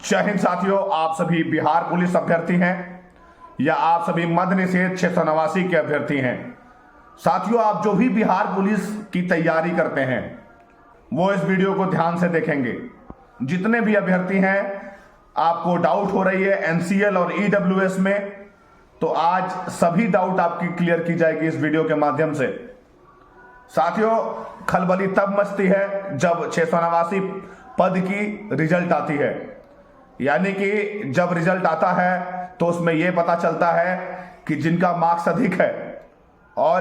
जय हिंद साथियों, आप सभी बिहार पुलिस अभ्यर्थी हैं या आप सभी मद निषेध 689 के अभ्यर्थी हैं। साथियों, आप जो भी बिहार पुलिस की तैयारी करते हैं वो इस वीडियो को ध्यान से देखेंगे। जितने भी अभ्यर्थी हैं, आपको डाउट हो रही है एनसीएल और ईडब्ल्यूएस में, तो आज सभी डाउट आपकी क्लियर की जाएगी इस वीडियो के माध्यम से। साथियों, खलबली तब मचती है जब 689 पद की रिजल्ट आती है, यानी कि जब रिजल्ट आता है तो उसमें यह पता चलता है कि जिनका मार्क्स अधिक है और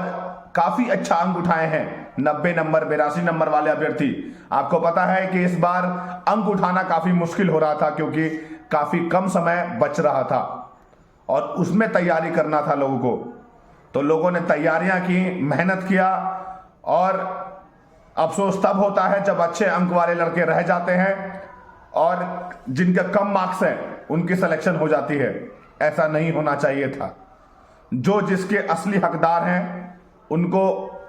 काफी अच्छा अंक उठाए हैं, 90 नंबर 82 नंबर वाले अभ्यर्थी, आपको पता है कि इस बार अंक उठाना काफी मुश्किल हो रहा था क्योंकि काफी कम समय बच रहा था और उसमें तैयारी करना था लोगों को। तो लोगों ने तैयारियां की, मेहनत किया और अफसोस तब होता है जब अच्छे अंक वाले लड़के रह जाते हैं और जिनका कम मार्क्स है उनकी सिलेक्शन हो जाती है। ऐसा नहीं होना चाहिए था। जो जिसके असली हकदार हैं उनको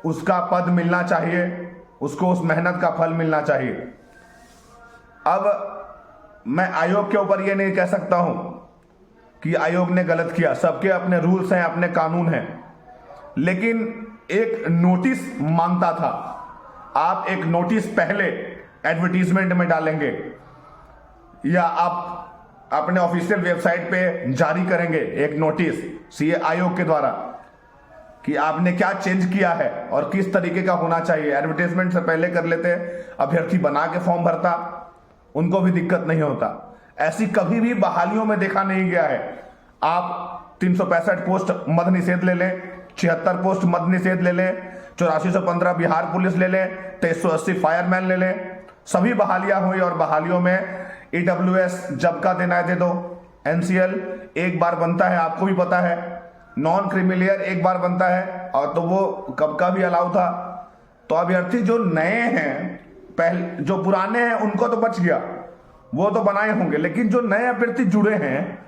उसका पद मिलना चाहिए, उसको उस मेहनत का फल मिलना चाहिए। अब मैं आयोग के ऊपर यह नहीं कह सकता हूं कि आयोग ने गलत किया, सबके अपने रूल्स हैं, अपने कानून हैं, लेकिन एक नोटिस मांगता था। आप एक नोटिस पहले एडवर्टीजमेंट में डालेंगे या आप अपने ऑफिशियल वेबसाइट पे जारी करेंगे एक नोटिस सीए आयोग के द्वारा कि आपने क्या चेंज किया है और किस तरीके का होना चाहिए। एडवर्टीजमेंट से पहले कर लेते, अभ्यर्थी बना के फॉर्म भरता, उनको भी दिक्कत नहीं होता। ऐसी कभी भी बहालियों में देखा नहीं गया है। आप 365 पोस्ट मद निषेध ले लें, 76 पोस्ट मद निषेध ले लें, 8415 बिहार पुलिस ले लें, 2380 फायरमैन ले लें, सभी बहालियां हुई और बहालियों में ईडब्ल्यूएस जब का देना है दे दो, एनसीएल एक बार बनता है, आपको भी पता है, नॉन क्रिमिलियर एक बार बनता है और तो वो कब का भी अलाउ था। तो अभ्यर्थी जो नए हैं, पहले जो पुराने हैं उनको तो बच गया, वो तो बनाए होंगे, लेकिन जो नए अभ्यर्थी जुड़े हैं,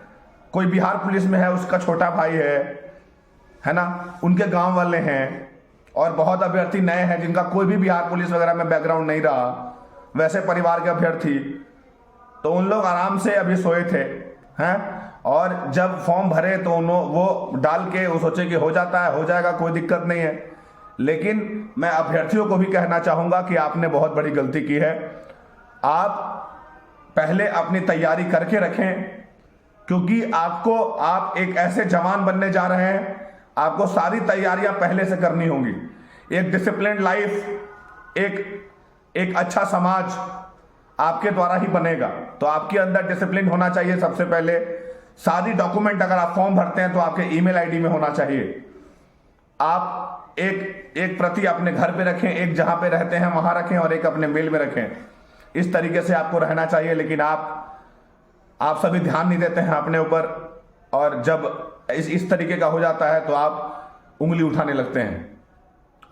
कोई बिहार पुलिस में है, उसका छोटा भाई है ना, उनके गांव वाले हैं, और बहुत अभ्यर्थी नए हैं जिनका कोई भी बिहार पुलिस वगैरह में बैकग्राउंड नहीं रहा, वैसे परिवार के अभ्यर्थी, तो उन लोग आराम से अभी सोए थे हैं। और जब फॉर्म भरे तो वो डाल के वो सोचे कि हो जाता है, हो जाएगा, कोई दिक्कत नहीं है। लेकिन मैं अभ्यर्थियों को भी कहना चाहूंगा कि आपने बहुत बड़ी गलती की है। आप पहले अपनी तैयारी करके रखें, क्योंकि आप एक ऐसे जवान बनने जा रहे हैं, आपको सारी तैयारियां पहले से करनी होंगी। एक डिसिप्लिन लाइफ, एक अच्छा समाज आपके द्वारा ही बनेगा। तो आपके अंदर डिसिप्लिन होना चाहिए। सबसे पहले सारी डॉक्यूमेंट, अगर आप फॉर्म भरते हैं तो आपके ईमेल आईडी में होना चाहिए। आप एक प्रति अपने घर पे रखें, एक जहां पे रहते हैं वहां रखें और एक अपने मेल में रखें। इस तरीके से आपको रहना चाहिए। लेकिन आप सभी ध्यान नहीं देते हैं अपने ऊपर, और जब इस तरीके का हो जाता है तो आप उंगली उठाने लगते हैं।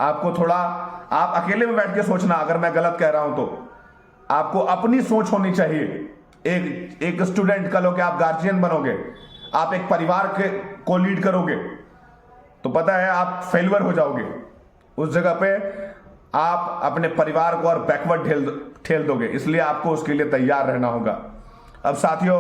आपको थोड़ा, आप अकेले में बैठ के सोचना, अगर मैं गलत कह रहा हूं तो आपको अपनी सोच होनी चाहिए। एक स्टूडेंट, कल हो के आप गार्जियन बनोगे, आप एक परिवार को लीड करोगे, तो पता है आप फेलियर हो जाओगे। उस जगह पे आप अपने परिवार को और बैकवर्ड ठेल दोगे, इसलिए आपको उसके लिए तैयार रहना होगा। अब साथियों,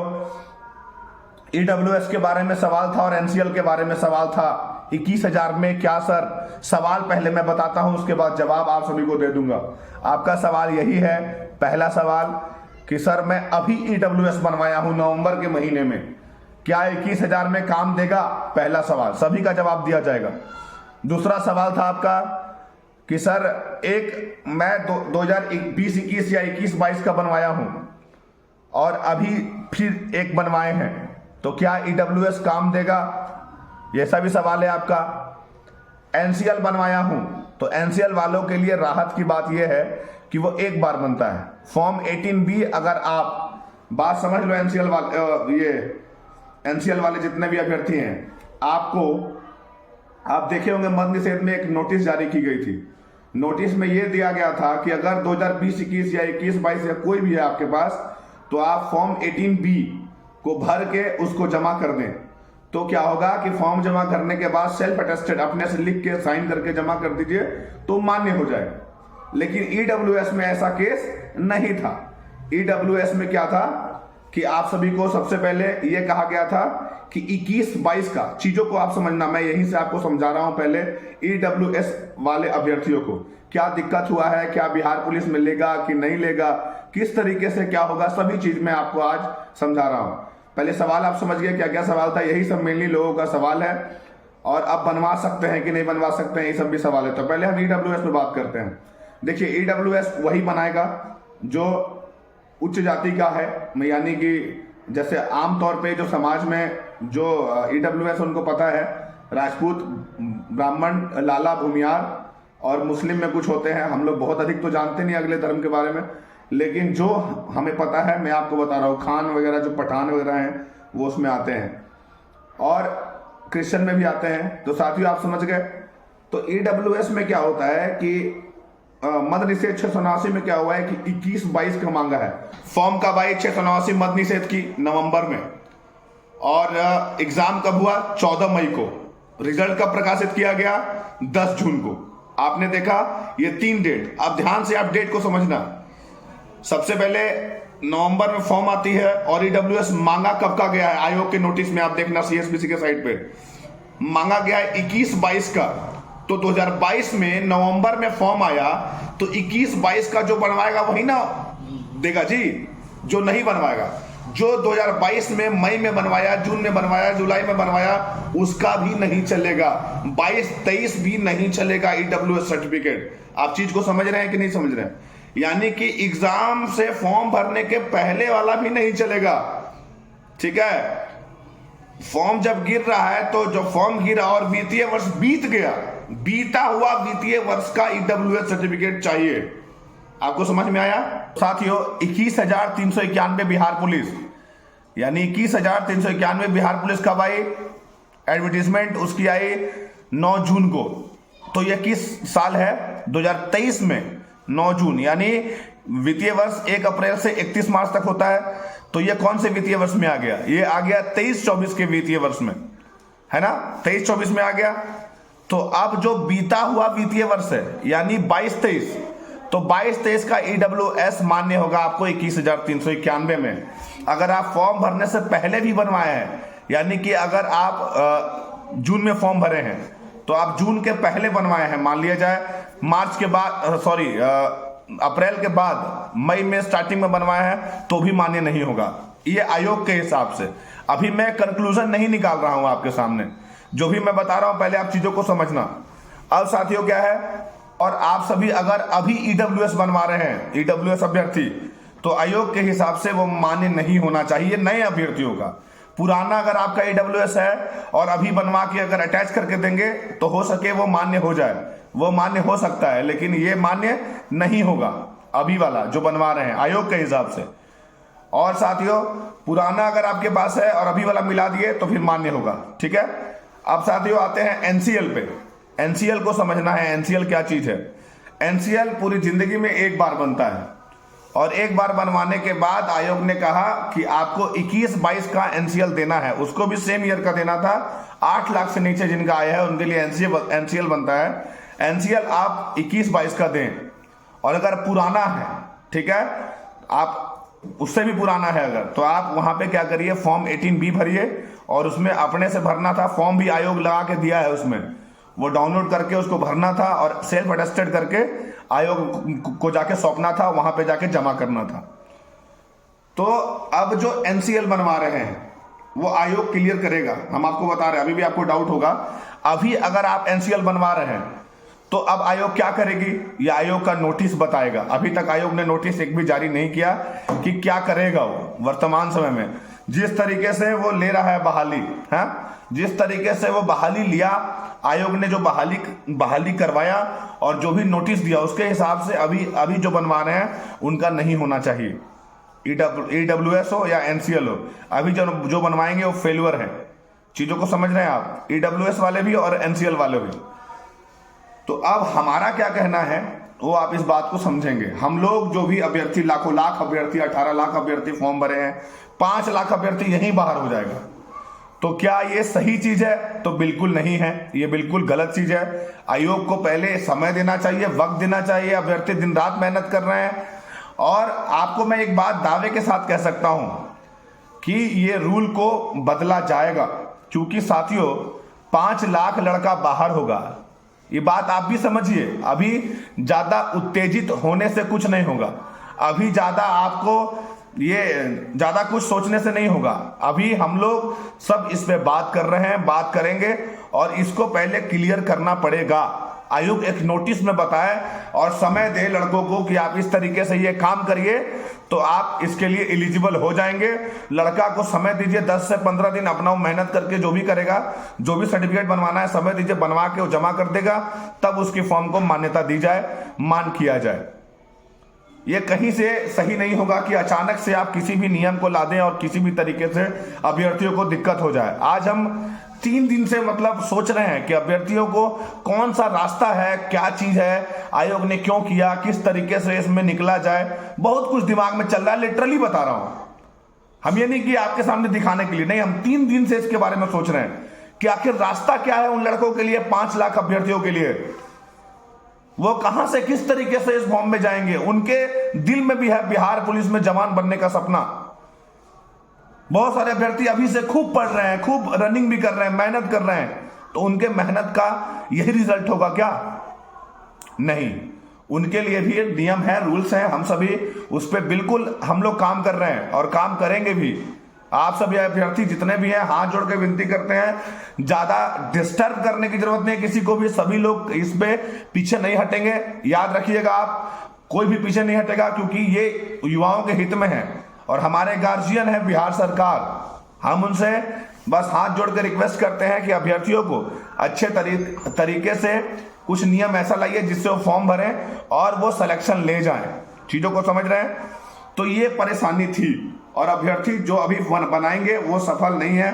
ईडब्ल्यूएस के बारे में सवाल था और एनसीएल के बारे में सवाल था। 21,000 में क्या सर? सवाल पहले मैं बताता हूं, उसके बाद जवाब आप सभी को दे दूंगा। आपका सवाल यही है, पहला सवाल कि सर मैं अभी ईडब्ल्यूएस बनवाया हूं नवंबर के महीने में, क्या 21,000 में काम देगा? पहला सवाल, सभी का जवाब दिया जाएगा। दूसरा सवाल था आपका कि सर मैं 2020-21 या 21-22 का बनवाया हूं और अभी फिर एक बनवाए हैं, तो क्या ईडब्ल्यूएस काम देगा? यह सभी सवाल है आपका। एनसीएल बनवाया हूं, तो एनसीएल वालों के लिए राहत की बात यह है कि वो एक बार बनता है। फॉर्म 18B, अगर आप बात समझ लो, एनसीएल वाले जितने भी अभ्यर्थी हैं, आप देखे होंगे मद निषेध में एक नोटिस जारी की गई थी। नोटिस में यह दिया गया था कि अगर 2020-21 या 21-22 या कोई भी है आपके पास, तो आप फॉर्म 18B को भर के उसको जमा कर दें। तो क्या होगा कि फॉर्म जमा करने के बाद सेल्फ अटेस्टेड, अपने से लिख के साइन करके जमा कर दीजिए तो मान्य हो जाएगा। लेकिन ईडब्ल्यूएस में ऐसा केस नहीं था। ईडब्ल्यूएस में क्या था कि आप सभी को सबसे पहले यह कहा गया था कि 21-22 का चीजों को आप समझना, मैं यहीं से आपको समझा रहा हूं पहले EWS वाले अभ्यर्थियों को क्या दिक्कत हुआ है, क्या बिहार पुलिस में लेगा कि नहीं लेगा, किस तरीके से क्या होगा, सभी चीज मैं आपको आज समझा रहा हूं। पहले सवाल आप समझ गए क्या क्या सवाल था, यही सब मेनली लोगों का सवाल है, और अब बनवा सकते हैं कि नहीं बनवा सकते हैं, ये सब भी सवाल है। तो पहले हम EWS पे बात करते हैं। देखिए EWS वही बनाएगा जो उच्च जाति का है, यानी कि जैसे आमतौर पे जो समाज में जो EWS उनको पता है, राजपूत, ब्राह्मण, लाला, भूमियार और मुस्लिम में कुछ होते हैं। हम लोग बहुत अधिक तो जानते नहीं अगले धर्म के बारे में, लेकिन जो हमें पता है मैं आपको बता रहा हूँ। खान वगैरह जो पठान वगैरह हैं वो उसमें आते हैं, और क्रिश्चियन में भी आते हैं। तो साथियों आप समझ गए। तो EWS में क्या होता है कि मद निषेध 679 में क्या हुआ है कि 21-22 का मांगा है फॉर्म का भाई। 679 मद निषेध की नवंबर में, और एग्जाम कब हुआ 14 मई को। रिजल्ट कब प्रकाशित किया गया 10 जून को। आपने देखा ये 3 डेट। अब ध्यान से आप डेट को समझना। सबसे पहले नवंबर में फॉर्म आती है, और EWS मांगा कब का गया है आयोग के नोटिस में, आप देखना CSBC के साइट पे मांगा गया है 21-22 का। तो 2022 में नवंबर में फॉर्म आया, तो 21-22 का जो बनवाएगा वही ना देगा जी, जो नहीं बनवाएगा। जो 2022 में मई में बनवाया, जून में बनवाया, जुलाई में बनवाया, उसका भी नहीं चलेगा। 22-23 भी नहीं चलेगा EWS सर्टिफिकेट। आप चीज को समझ रहे हैं कि नहीं समझ रहे हैं? यानी कि एग्जाम से फॉर्म भरने के पहले वाला भी नहीं चलेगा। ठीक है, फॉर्म जब गिर रहा है, तो जो फॉर्म गिरा और वित्तीय वर्ष बीत गया, बीता हुआ वित्तीय वर्ष का EWS सर्टिफिकेट चाहिए। आपको समझ में आया साथियों? 21,391 बिहार पुलिस, यानी 21,391 बिहार पुलिस कब आई? एडवर्टीजमेंट उसकी आई 9 जून को। तो यह किस साल है? 2023 में 9 जून, यानी वित्तीय वर्ष 1 अप्रैल से 31 मार्च तक होता है। तो यह कौन से वित्तीय वर्ष में आ गया? ये आ गया 23-24 के वित्तीय वर्ष में, है ना? 23-24 में आ गया। तो अब जो बीता हुआ वित्तीय वर्ष है, यानी 22-23, तो 22-23 का EWS मान्य होगा आपको 21,391 में। अगर आप फॉर्म भरने से पहले भी बनवाए हैं, यानी कि अगर आप जून में फॉर्म भरे हैं, तो आप जून के पहले बनवाए हैं, मान लिया जाए मार्च के बाद, अप्रैल के बाद मई में स्टार्टिंग में बनवाया है, तो भी मान्य नहीं होगा, ये आयोग के हिसाब से। अभी मैं कंक्लूजन नहीं निकाल रहा हूं आपके सामने, जो भी मैं बता रहा हूं पहले आप चीजों को समझना। अब साथियों क्या है, और आप सभी अगर अभी EWS बनवा रहे हैं, EWS अभ्यर्थी, तो आयोग के हिसाब से वो मान्य नहीं होना चाहिए नए अभ्यर्थियों का। पुराना अगर आपका EWS है और अभी बनवा के अगर अटैच करके देंगे, तो हो सके वो मान्य हो जाए, वो मान्य हो सकता है, लेकिन ये मान्य नहीं होगा अभी वाला जो बनवा रहे हैं आयोग के हिसाब से। और साथियों पुराना अगर आपके पास है और अभी वाला मिला दिए तो फिर मान्य होगा। ठीक है, अब साथियों आते हैं NCL पे। NCL को समझना है, NCL क्या चीज है। NCL पूरी जिंदगी में एक बार बनता है, और एक बार बनवाने के बाद आयोग ने कहा कि आपको 21-22 का NCL देना है, उसको भी सेम ईयर का देना था। 8 लाख से नीचे जिनका आया है उनके लिए NCL बनता है। NCL आप 21-22 का दें, और अगर पुराना है, ठीक है, आप उससे भी पुराना है अगर, तो आप वहां पे क्या करिए, फॉर्म 18B भरिए, और उसमें अपने से भरना था। फॉर्म भी आयोग लगा के दिया है, उसमें वो डाउनलोड करके उसको भरना था, और सेल्फ अटेस्टेड करके आयोग को जाके सौंपना था, वहां पे जाके जमा करना था। तो अब जो NCL बनवा रहे हैं वो आयोग क्लियर करेगा, हम आपको बता रहे हैं। अभी भी आपको डाउट होगा, अभी अगर आप NCL बनवा रहे हैं तो अब आयोग क्या करेगी, ये आयोग का नोटिस बताएगा। अभी तक आयोग ने नोटिस एक भी जारी नहीं किया कि क्या करेगा वो वर्तमान समय में। जिस तरीके से वो ले रहा है बहाली, है, जिस तरीके से वो बहाली लिया, आयोग ने जो बहाली करवाया और जो भी नोटिस दिया, उसके हिसाब से अभी जो बनवा रहे हैं उनका नहीं होना चाहिए। EWS हो या NCL हो, अभी जो बनवाएंगे वो फेल्यूर है। चीजों को समझ रहे हैं आप, EWS वाले भी और NCL वाले भी। तो अब हमारा क्या कहना है वो आप इस बात को समझेंगे। हम लोग जो भी अभ्यर्थी, लाखों लाख अभ्यर्थी, 18 लाख अभ्यर्थी फॉर्म भरे हैं, 5 लाख अभ्यर्थी यहीं बाहर हो जाएगा। तो क्या ये सही चीज है? तो बिल्कुल नहीं है, ये बिल्कुल गलत चीज है। आयोग को पहले समय देना चाहिए, वक्त देना चाहिए। अभ्यर्थी दिन रात मेहनत कर रहे हैं, और आपको मैं एक बात दावे के साथ कह सकता हूं कि ये रूल को बदला जाएगा, क्योंकि साथियों 5 लाख लड़का बाहर होगा। ये बात आप भी समझिए। अभी ज्यादा उत्तेजित होने से कुछ नहीं होगा, अभी ज्यादा आपको ये ज्यादा कुछ सोचने से नहीं होगा। अभी हम लोग सब इस पे बात कर रहे हैं, बात करेंगे और इसको पहले क्लियर करना पड़ेगा। आयोग एक नोटिस में बताए और समय दे लड़कों को कि आप इस तरीके से ये काम करिए तो आप इसके लिए एलिजिबल हो जाएंगे। लड़का को समय दीजिए 10 से 15 दिन, अपना मेहनत करके जो भी करेगा, जो भी सर्टिफिकेट बनवाना है समय दीजिए, बनवा के वो जमा कर देगा, तब उसकी फॉर्म को मान्यता दी जाए, मान किया जाए। ये कहीं से सही नहीं होगा कि अचानक से आप किसी भी नियम को ला दें और किसी भी तरीके से अभ्यर्थियों को दिक्कत हो जाए। आज हम 3 दिन से मतलब सोच रहे हैं कि अभ्यर्थियों को कौन सा रास्ता है, क्या चीज है, आयोग ने क्यों किया, किस तरीके से इसमें निकला जाए, बहुत कुछ दिमाग में चल रहा है। लिटरली बता रहा हूं, हम ये नहीं कि आपके सामने दिखाने के लिए नहीं, हम 3 दिन से इसके बारे में सोच रहे हैं कि आखिर रास्ता क्या है उन लड़कों के लिए, 5 लाख अभ्यर्थियों के लिए। वो कहां से किस तरीके से इस फॉर्म में जाएंगे। उनके दिल में भी है बिहार पुलिस में जवान बनने का सपना। बहुत सारे अभ्यर्थी अभी से खूब पढ़ रहे हैं, खूब रनिंग भी कर रहे हैं, मेहनत कर रहे हैं, तो उनके मेहनत का यही रिजल्ट होगा क्या? नहीं, उनके लिए भी एक नियम है, रूल्स हैं, हम सभी उस पर बिल्कुल हम लोग काम कर रहे हैं और काम करेंगे भी। आप सभी अभ्यर्थी जितने भी हैं, हाथ जोड़ के विनती करते हैं, ज्यादा डिस्टर्ब करने की जरूरत नहीं है किसी को भी। सभी लोग इस पे पीछे नहीं हटेंगे, याद रखिएगा आप, कोई भी पीछे नहीं हटेगा, क्योंकि ये युवाओं के हित में है और हमारे गार्जियन है बिहार सरकार। हम उनसे बस हाथ जोड़ के रिक्वेस्ट करते हैं कि अभ्यर्थियों को अच्छे तरीके से कुछ नियम ऐसा लाइए जिससे वो फॉर्म भरें और वो सिलेक्शन ले जाएं। चीजों को समझ रहे हैं? तो ये परेशानी थी और अभ्यर्थी जो अभी बनाएंगे वो सफल नहीं है।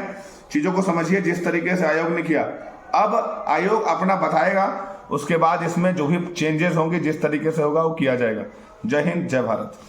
चीजों को समझिए जिस तरीके से आयोग ने किया। अब आयोग अपना बताएगा, उसके बाद इसमें जो भी चेंजेस होंगे जिस तरीके से होगा वो किया जाएगा। जय हिंद, जय भारत।